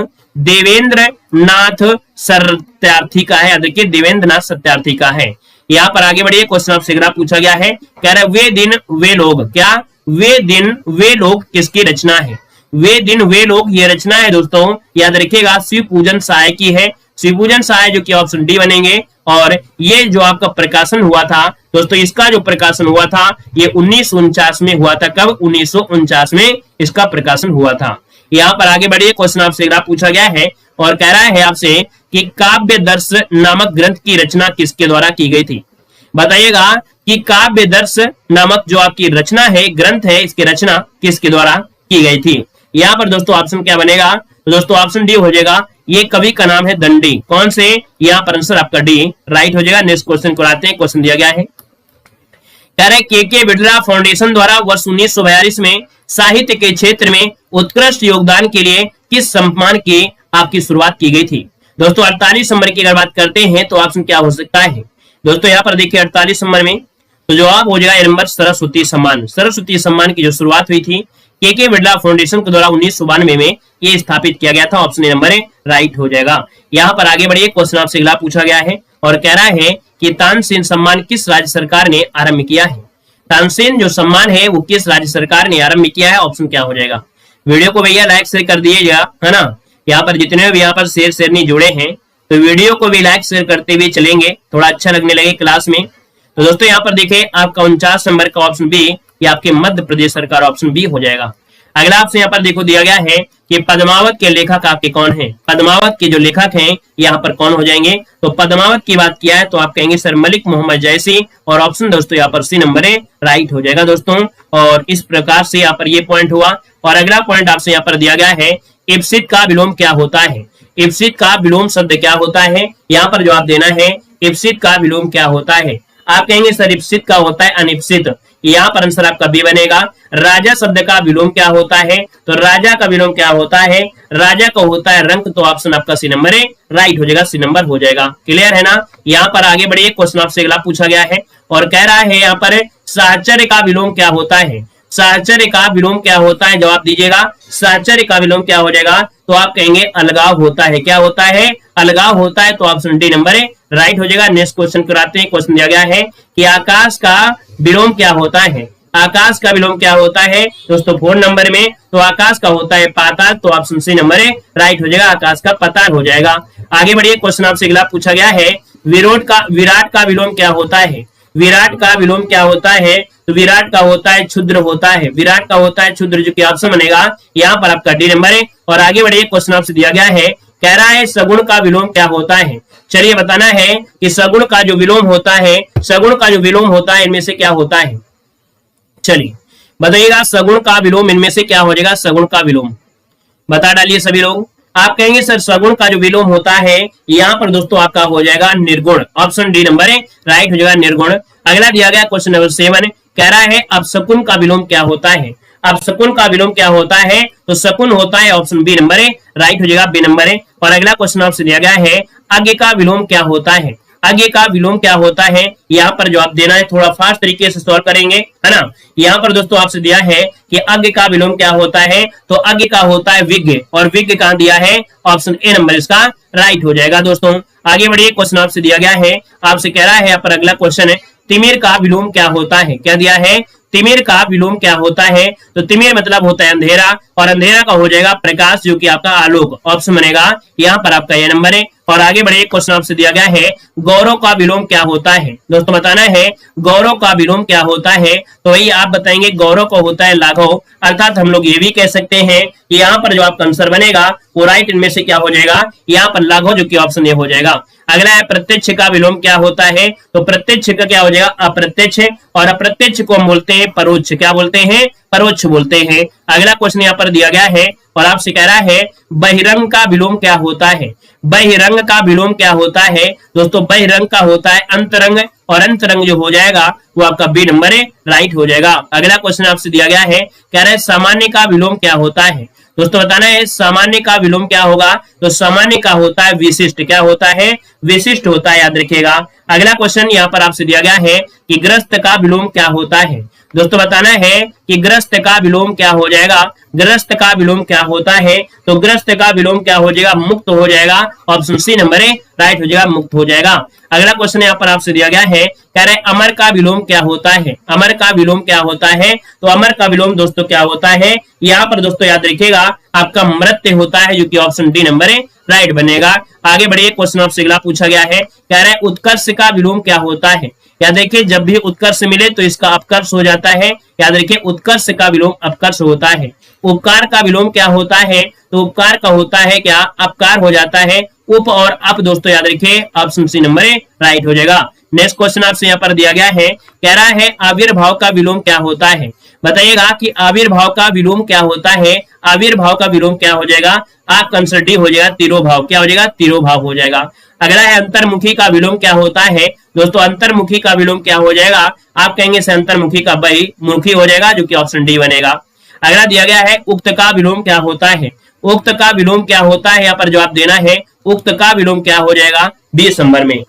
सत्यार्थी का है। देखिए देवेंद्र नाथ सत्यार्थी का है। यहाँ पर आगे बढ़िए, क्वेश्चन आपसे अगला पूछा गया है, कह रहा है वे दिन वे लोग, क्या वे दिन वे लोग किसकी रचना है। वे दिन वे लोग ये रचना है दोस्तों, याद रखिएगा शिव पूजन सहाय की है। शिव पूजन सहाय जो कि ऑप्शन डी बनेंगे। और ये जो आपका प्रकाशन हुआ था दोस्तों, इसका जो प्रकाशन हुआ था ये 1949 में हुआ था। कब, 1949 में इसका प्रकाशन हुआ था। यहाँ पर आगे बढ़िए, क्वेश्चन आपसे अगला पूछा गया है और कह रहा है आपसे कि काव्य दर्श नामक ग्रंथ की रचना किसके द्वारा की गई थी। बताइएगा कि काव्य दर्श नामक जो आपकी रचना है, ग्रंथ है, इसकी रचना किसके द्वारा की गई थी। यहाँ पर दोस्तों ऑप्शन क्या बनेगा, तो दोस्तों ऑप्शन डी हो जाएगा। ये कवि का नाम है दंडी। कौन से, यहाँ पर आंसर आपका डी राइट हो जाएगा। नेक्स्ट क्वेश्चन को आते हैं। क्वेश्चन दिया गया है, कह रहे के बिड़ला फाउंडेशन द्वारा वर्ष 1942 में साहित्य के क्षेत्र में उत्कृष्ट योगदान के लिए किस सम्मान की आपकी शुरुआत की गई थी। दोस्तों 48 नंबर की अगर बात करते हैं तो ऑप्शन क्या हो सकता है दोस्तों। यहाँ पर देखिए 48 नंबर में तो जवाब हो जाएगा नंबर सरस्वती सम्मान। सरस्वती सम्मान की जो शुरुआत हुई थी के बिड़ला फाउंडेशन के द्वारा 1992 में ये स्थापित किया गया था। ऑप्शन नंबर राइट हो जाएगा। यहाँ पर आगे बढ़िए, क्वेश्चन आपसे अगला पूछा गया है और कह रहा है कि तानसेन सम्मान किस राज्य सरकार ने आरंभ किया है। तानसेन जो सम्मान है वो किस राज्य सरकार ने आरंभ किया है। ऑप्शन क्या हो जाएगा। वीडियो को भैया लाइक शेयर कर दीजिएगा, है ना। यहाँ पर जितने भी यहाँ पर शेरनी जुड़े हैं तो वीडियो को भी लाइक शेयर करते हुए चलेंगे, थोड़ा अच्छा लगने लगे क्लास में। तो दोस्तों यहाँ पर देखिए आपका 49 नंबर का ऑप्शन बी, ये आपके मध्य प्रदेश सरकार, ऑप्शन बी हो जाएगा। अगला आपसे यहाँ पर देखो दिया गया है कि पद्मावत के लेखक आपके कौन हैं। पद्मावत के जो लेखक हैं यहाँ पर कौन हो जाएंगे। तो पद्मावत की बात किया है तो आप कहेंगे सर मलिक मोहम्मद जैसी, और ऑप्शन दोस्तों यहाँ पर सी नंबर राइट हो जाएगा दोस्तों। और इस प्रकार से यहाँ पर ये पॉइंट हुआ। और अगला पॉइंट आपसे यहाँ पर दिया गया है, इप्सित का विलोम क्या होता है। इप्सित का विलोम शब्द क्या होता है, यहाँ पर जवाब देना है। इप्सित का विलोम क्या होता है। आप कहेंगे सर इप्सित का होता है अनिप्सित, यहाँ पर आंसर आपका बी बनेगा। राजा शब्द का विलोम क्या होता है, तो राजा का विलोम क्या होता है, राजा का होता है रंक, तो ऑप्शन आपका सी नंबर राइट हो जाएगा, सी नंबर हो जाएगा। क्लियर है ना। यहाँ पर आगे बढ़िए, क्वेश्चन आपसे अगला पूछा गया है और कह रहा है यहाँ पर साहचर्य का विलोम क्या होता है। साहचर्य का विलोम क्या होता है, जवाब दीजिएगा। साहचर्य का विलोम क्या हो जाएगा, तो आप कहेंगे अलगाव होता है। क्या होता है, अलगाव होता है, तो ऑप्शन डी नंबर राइट हो जाएगा। नेक्स्ट क्वेश्चन कराते हैं। क्वेश्चन दिया गया है कि आकाश का विलोम क्या होता है। आकाश का विलोम क्या होता है दोस्तों 4 नंबर में, तो आकाश का होता है पाताल, तो ऑप्शन सी नंबर राइट हो जाएगा, आकाश का पताल हो जाएगा। आगे बढ़िए, क्वेश्चन आपसे अगला पूछा गया है, विराट का विलोम क्या होता है। विराट का विलोम क्या होता है, तो विराट का होता है क्षुद्र होता है। विराट का होता है क्षुद्र, जो कि ऑप्शन बनेगा यहाँ पर आपका डी नंबर है। और आगे बढ़िए, क्वेश्चन आपसे दिया गया है, कह रहा है सगुण का विलोम क्या होता है। चलिए बताना है कि सगुण का जो विलोम होता है, सगुण का जो विलोम होता है इनमें से क्या होता है। चलिए बताइएगा सगुण का विलोम इनमें से क्या हो जाएगा। सगुण का विलोम बता डालिए सभी लोग। आप कहेंगे सर सगुण का जो विलोम होता है यहाँ पर दोस्तों आपका हो जाएगा निर्गुण, ऑप्शन डी नंबर राइट हो जाएगा निर्गुण। अगला दिया गया क्वेश्चन नंबर 7, कह रहा है अपशकुन का विलोम क्या होता है। अपशकुन का विलोम क्या होता है, तो शकुन होता है, ऑप्शन बी नंबर है, राइट हो जाएगा बी नंबर है। और अगला क्वेश्चन आपसे दिया गया है आगे का विलोम क्या होता है। आगे का विलोम क्या होता है, यहाँ पर जवाब देना है, थोड़ा फास्ट तरीके से सॉल्व करेंगे, है ना। यहाँ पर दोस्तों आपसे दिया है कि आगे का विलोम क्या होता है, तो आगे का होता है विज्ञ, और विज्ञ कहाँ दिया है, ऑप्शन ए नंबर इसका राइट हो जाएगा। दोस्तों आगे बढ़िए, क्वेश्चन आपसे दिया गया है, आपसे कह रहा है यहाँ पर अगला क्वेश्चन है तिमिर का विलोम क्या होता है। क्या दिया है, तिमिर का विलोम क्या होता है, तो तिमिर मतलब होता है अंधेरा, और अंधेरा का हो जाएगा प्रकाश, जो कि आपका आलोक, ऑप्शन बनेगा यहाँ पर आपका ये नंबर है। और आगे बढ़िए, क्वेश्चन आपसे दिया गया है गौरव का विलोम क्या होता है। दोस्तों बताना है गौरव का विलोम क्या होता है, तो वही आप बताएंगे गौरव का होता है लाघव, अर्थात हम लोग ये भी कह सकते हैं कि यहाँ पर जो आपका आंसर बनेगा वो राइट इनमें से क्या हो जाएगा, यहाँ पर लाघव, जो कि ऑप्शन ए हो जाएगा। अगला है प्रत्यक्ष का विलोम क्या होता है, तो प्रत्यक्ष का क्या हो जाएगा अप्रत्यक्ष, और अप्रत्यक्ष को हम बोलते हैं परोक्ष, क्या बोलते हैं, परोक्ष बोलते हैं। अगला क्वेश्चन यहाँ पर दिया गया है और आपसे कह रहा है बहिरंग का विलोम क्या होता है। बहिरंग का विलोम क्या होता है, दोस्तों बहिरंग का होता है अंतरंग, और अंतरंग जो हो जाएगा वो आपका बी नंबर है, राइट हो जाएगा। अगला क्वेश्चन आपसे दिया गया है, कह रहा है सामान्य का विलोम क्या होता है। दोस्तों बताना है सामान्य का विलोम क्या होगा, तो सामान्य का होता है विशिष्ट, क्या होता है, विशिष्ट होता है, याद रखिएगा। अगला क्वेश्चन यहाँ पर आपसे दिया गया है कि ग्रस्त का विलोम क्या होता है। दोस्तों बताना है कि ग्रस्त का विलोम क्या हो जाएगा, ग्रस्त का विलोम क्या होता है, तो ग्रस्त का विलोम क्या हो जाएगा, मुक्त हो जाएगा, ऑप्शन सी नंबर है, राइट हो जाएगा, मुक्त हो जाएगा। अगला क्वेश्चन यहाँ पर आपसे दिया गया है, कह रहे अमर का विलोम क्या होता है। अमर का विलोम क्या होता है, तो अमर का विलोम दोस्तों क्या होता है, यहाँ पर दोस्तों याद रखिएगा आपका मृत्यु होता है, जो कि ऑप्शन डी नंबर है, राइट बनेगा। आगे बढ़िए, क्वेश्चन आपसे अगला पूछा गया है, कह रहे उत्कर्ष का विलोम क्या होता है। याद रखिए जब भी उत्कर्ष मिले तो इसका अपकर्ष हो जाता है, याद रखिए उत्कर्ष का विलोम अपकर्ष होता है। उपकार का विलोम क्या होता है, तो उपकार का होता है क्या, अपकार हो जाता है, उप और अप, दोस्तों याद रखिए ऑप्शन सी नंबर राइट हो जाएगा। नेक्स्ट क्वेश्चन आपसे यहाँ पर दिया गया है, कह रहा है आविर्भाव का विलोम क्या होता है। बताइएगा कि आविर्भाव का विलोम क्या होता है। आविर्भाव का विलोम क्या हो जाएगा, आपका आंसर डी हो जाएगा, तिरोभाव, क्या हो जाएगा, तिरोभाव हो जाएगा। अगला है अंतर्मुखी का विलोम क्या होता है। दोस्तों अंतर्मुखी का विलोम क्या हो जाएगा, आप कहेंगे से अंतर्मुखी का बहिर्मुखी हो जाएगा, जो कि ऑप्शन डी बनेगा। अगला दिया गया है उक्त का विलोम क्या होता है। उक्त का विलोम क्या होता है, यहाँ पर जवाब देना है उक्त का विलोम क्या हो जाएगा, 20 नंबर में।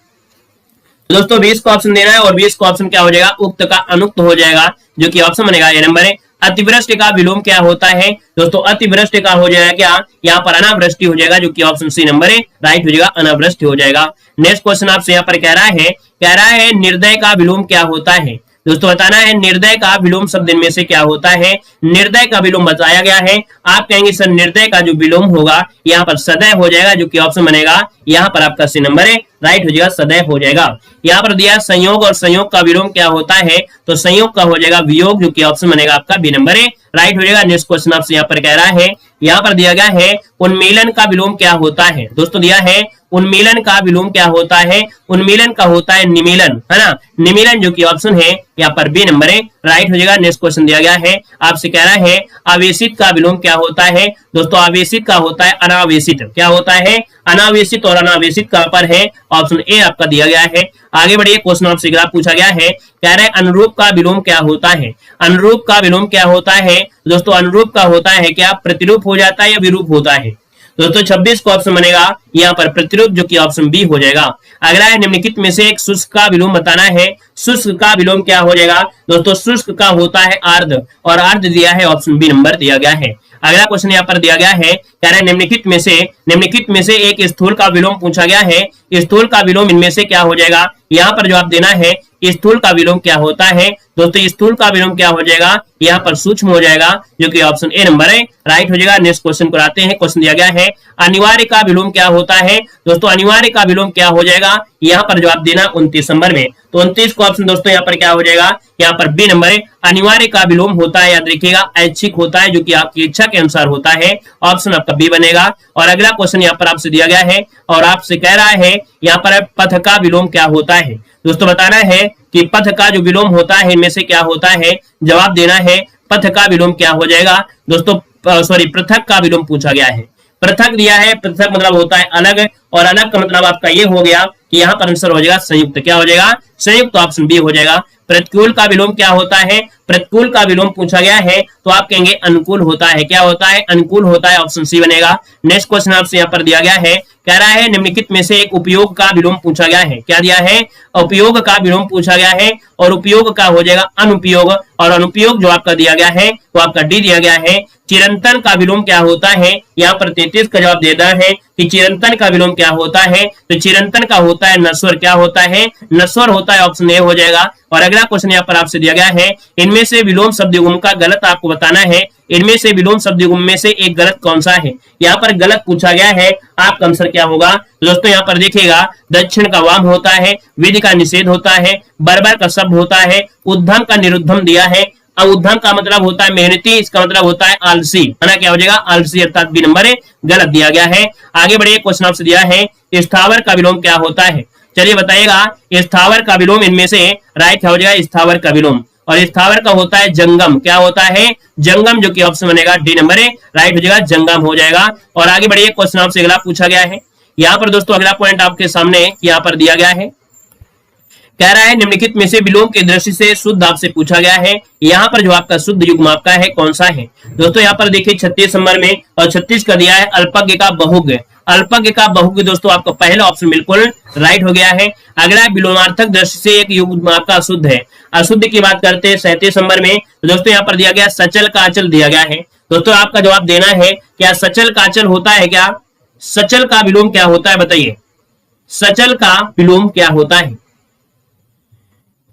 दोस्तों 20 को ऑप्शन देना है, और 20 को ऑप्शन क्या हो जाएगा, उक्त का अनुक्त हो जाएगा, जो कि ऑप्शन बनेगा ये नंबर है। अतिवृष्टि का विलोम क्या होता है। दोस्तों अतिवृष्टि का हो जाएगा क्या, यहाँ पर अनावृष्टि हो जाएगा, जो कि ऑप्शन सी नंबर है, राइट हो जाएगा, अनावृष्टि हो जाएगा। नेक्स्ट क्वेश्चन आपसे यहाँ पर कह रहा है निर्दय का विलोम क्या होता है। दोस्तों बताना है निर्दय का विलोम शब्द इनमें से क्या होता है। निर्दय का विलोम बताया गया है, आप कहेंगे सर निर्दय का जो विलोम होगा यहाँ पर सदैव हो जाएगा, जो कि ऑप्शन बनेगा यहाँ पर आपका सी नंबर है, राइट हो जाएगा, सदैव हो जाएगा। यहाँ पर दिया संयोग और संयोग का विलोम क्या होता है, तो संयोग का हो जाएगा वियोग, जो कि ऑप्शन बनेगा आपका बी नंबर है, राइट हो जाएगा। नेक्स्ट क्वेश्चन आपसे यहाँ पर कह रहा है, यहाँ पर दिया गया है उन्मीलन का विलोम क्या होता है। दोस्तों दिया है उन्मीलन का विलोम क्या होता है, उन्मीलन का होता है निमीलन, है ना, निमीलन, जो कि ऑप्शन है यहाँ पर बी नंबर है, राइट हो जाएगा। नेक्स्ट क्वेश्चन दिया गया है, आपसे कह रहा है आवेशित का विलोम क्या होता है। दोस्तों आवेशित का होता है अनावेशित, क्या होता है, अनावेशित, और अनावेशित कहां पर है, ऑप्शन ए आपका दिया गया है। आगे बढ़िए, क्वेश्चन आपसे पूछा गया है, कह रहे हैं अनुरूप का विलोम क्या होता है। अनुरूप का विलोम क्या होता है। दोस्तों अनुरूप का होता है क्या, प्रतिरूप हो जाता है या विरूप होता है। दोस्तों 26 को ऑप्शन बनेगा यहाँ पर प्रतिरूप, जो कि ऑप्शन बी हो जाएगा। अगला है निम्नलिखित में से एक शुष्क का विलोम बताना है। शुष्क का विलोम क्या हो जाएगा। दोस्तों शुष्क का होता है आर्द्र, और आर्द्र दिया है, ऑप्शन बी नंबर दिया गया है। अगला क्वेश्चन यहाँ पर दिया गया है, कह रहे हैं निम्नलिखित में से एक स्थूल का विलोम पूछा गया है। स्थूल का विलोम इनमें से क्या हो जाएगा, यहाँ पर जवाब देना है स्थूल का विलोम क्या होता है। दोस्तों स्थूल का विलोम क्या हो जाएगा, यहाँ पर सूक्ष्म हो जाएगा, जो कि ऑप्शन ए नंबर है, राइट हो जाएगा। नेक्स्ट क्वेश्चन को आते हैं, क्वेश्चन दिया गया है अनिवार्य का विलोम क्या होता है। दोस्तों अनिवार्य का विलोम क्या हो जाएगा, यहाँ पर जवाब देना 29 नंबर में। तो 29 को ऑप्शन दोस्तों यहाँ पर क्या हो जाएगा, यहाँ पर बी नंबर है, अनिवार्य का विलोम होता है, याद रखिएगा ऐच्छिक होता है, जो कि आपकी इच्छा के अनुसार होता है, ऑप्शन आपका बी बनेगा। और अगला क्वेश्चन यहाँ पर आपसे दिया गया है, और आपसे कह रहा है यहाँ पर पथ का विलोम क्या होता है। दोस्तों बताना है कि पथ का जो विलोम होता है इनमें से क्या होता है, जवाब देना है पथ का विलोम क्या हो जाएगा। दोस्तों पृथक का विलोम पूछा गया है। पृथक दिया है, पृथक मतलब होता है अलग, और अलग का मतलब आपका ये हो गया कि यहाँ पर आंसर हो जाएगा संयुक्त, क्या हो जाएगा, संयुक्त ऑप्शन बी हो जाएगा। प्रतिकूल का विलोम क्या होता है? प्रतिकूल का विलोम पूछा गया है तो आप कहेंगे अनुकूल होता है। क्या होता है? अनुकूल होता है, ऑप्शन सी बनेगा। नेक्स्ट क्वेश्चन आपसे यहाँ पर दिया गया है, कह रहा है निम्नलिखित में से एक उपयोग का विलोम पूछा गया है। क्या दिया है? उपयोग का विलोम पूछा गया है और उपयोग का हो जाएगा अनुपयोग, और अनुपयोग जो आपका दिया गया है वो आपका डी दिया गया है। चिरंतन का विलोम क्या होता है? यहाँ पर 33 का जवाब देना है कि चिरंतन का विलोम क्या होता है, तो चिरंतन का होता है नश्वर। क्या होता है? नश्वर होता है, ऑप्शन ए हो जाएगा। और अगला क्वेश्चन यहाँ पर आपसे दिया गया है, इनमें से विलोम शब्द युग्म का गलत आपको बताना है। इनमें से विलोम शब्द युग्म में से एक गलत कौन सा है? यहाँ पर गलत पूछा गया है, आपका आंसर क्या होगा? तो दोस्तों यहाँ पर देखिएगा, दक्षिण का वाम होता है, विधि का निषेध होता है, बर्बर का शब्द होता है, उद्धम का निरुद्धम दिया है। अब उद्धम का मतलब होता है मेहनती, इसका मतलब होता है आलसी, है ना? क्या हो जाएगा? आलसी, अर्थात बी नंबर गलत दिया गया है। आगे बढ़िए, क्वेश्चन आपसे दिया है, स्थावर का विलोम क्या होता है? चलिए बताइएगा, स्थावर का विलोम इनमें से राइट क्या हो जाएगा? स्थावर का विलोम। और स्थावर का होता है जंगम। क्या होता है? जंगम, जो कि ऑप्शन बनेगा डी नंबर राइट हो जाएगा, जंगम हो जाएगा। और आगे बढ़िए, क्वेश्चन आपसे अगला पूछा गया है। यहाँ पर दोस्तों अगला पॉइंट आपके सामने यहाँ पर दिया गया है, कह रहा है निम्नलिखित में से विलोम की दृष्टि से शुद्ध आपसे पूछा गया है। यहाँ पर जो आपका शुद्ध युग्म आपका है कौन सा है? दोस्तों यहाँ पर देखिए 36 नंबर में, और 36 का दिया है अल्पज्ञ का बहुज्ञ। अल्पज्ञ का बहुज्ञ दोस्तों आपका पहला ऑप्शन बिल्कुल राइट हो गया है। अगला विलोमार्थक दृष्टि से एक युग्म आपका अशुद्ध है। अशुद्ध की बात करते हैं 37 नंबर में, तो दोस्तों यहाँ पर दिया गया सचल का अचल दिया गया है। दोस्तों आपका जवाब देना है, क्या सचल का अचल होता है? क्या सचल का विलोम क्या होता है? बताइए, सचल का विलोम क्या होता है?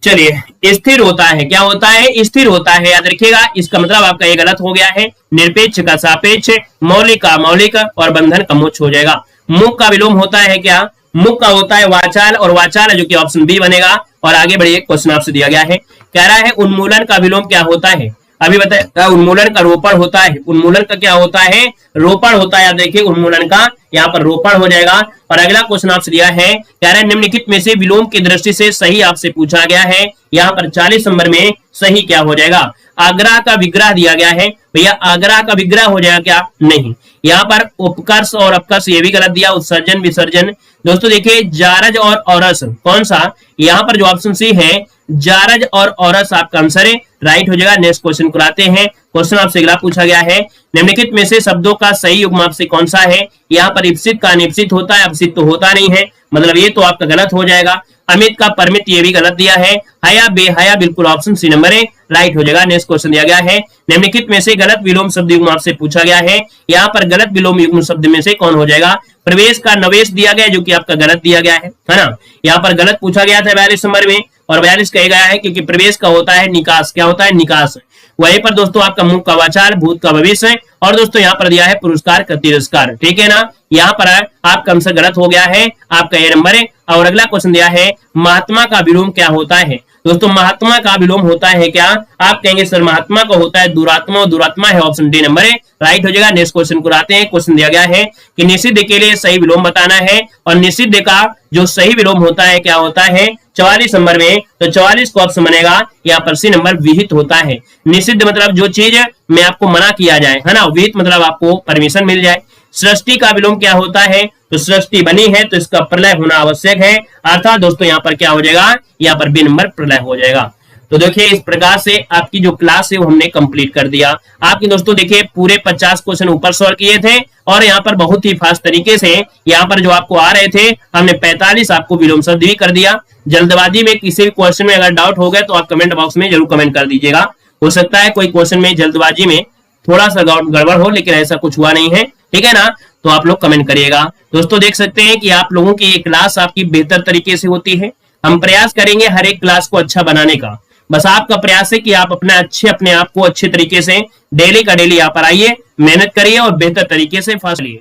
चलिए, स्थिर होता है। क्या होता है? स्थिर होता है, याद रखिएगा। इसका मतलब आपका ये गलत हो गया है। निरपेक्ष का सापेक्ष, मौलिक का मौलिक, और बंधन का मोक्ष हो जाएगा। मुख का विलोम होता है क्या? मुख का होता है वाचाल, और वाचाल है जो कि ऑप्शन बी बनेगा। और आगे बढ़िए, क्वेश्चन आपसे दिया गया है, कह रहा है उन्मूलन का विलोम क्या होता है? अभी बताया, उन्मूलन का रोपण होता है। उन्मूलन का क्या होता है? रोपण होता है। देखिए उन्मूलन का यहाँ पर रोपण हो जाएगा। और अगला क्वेश्चन आपसे दिया है, कह रहे हैं निम्नलिखित में से विलोम की दृष्टि से सही आपसे पूछा गया है। यहाँ पर 40 नंबर में सही क्या हो जाएगा? आग्रह का विग्रह दिया गया है। भैया आग्रह का विग्रह हो जाएगा क्या? नहीं। यहाँ पर उपकर्ष और अपकर्ष ये भी गलत दिया, उत्सर्जन विसर्जन। दोस्तों देखिए, जारज और औरस कौन सा? यहाँ पर जो ऑप्शन सी है जारज और औरस आपका आंसर है, राइट हो जाएगा। नेक्स्ट क्वेश्चन कराते हैं। क्वेश्चन आपसे अगला पूछा गया है, निम्नलिखित में से शब्दों का सही युग्म आपसे कौन सा है? यहाँ पर इप्सित का अनिप्सित होता है, अपसित तो होता नहीं है, मतलब ये तो आपका गलत हो जाएगा। अमित का परमित ये भी गलत दिया है। हया बेहया बिल्कुल ऑप्शन सी नंबर है, राइट हो जाएगा। नेक्स्ट क्वेश्चन दिया गया है, निम्नलिखित में से गलत विलोम शब्द युग्म आपसे पूछा गया है। यहाँ पर गलत विलोम युग्म शब्द में से कौन हो जाएगा? प्रवेश का नवेश दिया गया, जो कि आपका गलत दिया गया है ना? यहाँ पर गलत पूछा गया था 42 नंबर में, और 42 कहा गया है क्योंकि प्रवेश का होता है निकास। क्या होता है? निकास। वहीं पर दोस्तों आपका मुख का वाचाल, भूत का भविष्य, और दोस्तों यहाँ पर दिया है पुरस्कार का तिरस्कार। ठीक है ना? यहाँ पर आपका आंसर गलत हो गया है, आपका ए नंबर है। और अगला क्वेश्चन दिया है, महात्मा का विलोम क्या होता है? दोस्तों महात्मा का विलोम होता है क्या? आप कहेंगे सर महात्मा का होता है दुरात्मा, और दुरात्मा है, ऑप्शन डी नंबर है, राइट हो जाएगा। नेक्स्ट क्वेश्चन को आते हैं। क्वेश्चन दिया गया है कि निषिद्ध के लिए सही विलोम बताना है, और निषिद्ध का जो सही विलोम होता है क्या होता है? 44 नंबर में, तो 44 को ऑप्शन बनेगा यहाँ पर सी नंबर, विहित होता है। निषिद्ध मतलब जो चीज में आपको मना किया जाए, है ना? विहित मतलब आपको परमिशन मिल जाए। सृष्टि का विलोम क्या होता है? तो सृष्टि बनी है तो इसका प्रलय होना आवश्यक है, अर्थात दोस्तों यहाँ पर क्या हो जाएगा? यहाँ पर बी नंबर प्रलय हो जाएगा। तो देखिए इस प्रकार से आपकी जो क्लास है वो हमने कंप्लीट कर दिया। आपके दोस्तों देखिए पूरे 50 क्वेश्चन ऊपर सॉल्व किए थे, और यहाँ पर बहुत ही फास्ट तरीके से यहाँ पर जो आपको आ रहे थे हमने 45 आपको विलोम शब्द भी कर दिया। जल्दबाजी में किसी भी क्वेश्चन में अगर डाउट हो गया तो आप कमेंट बॉक्स में जरूर कमेंट कर दीजिएगा। हो सकता है कोई क्वेश्चन में जल्दबाजी में थोड़ा सा गड़बड़ हो, लेकिन ऐसा कुछ हुआ नहीं है। ठीक है ना? तो आप लोग कमेंट करिएगा। दोस्तों देख सकते हैं कि आप लोगों की ये क्लास आपकी बेहतर तरीके से होती है। हम प्रयास करेंगे हर एक क्लास को अच्छा बनाने का। बस आपका प्रयास है कि आप अपने आप को अच्छे तरीके से डेली का डेली यहाँ पर आइए, मेहनत करिए और बेहतर तरीके से फास्ट लिए।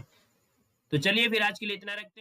तो चलिए फिर आज के लिए इतना रखते हैं।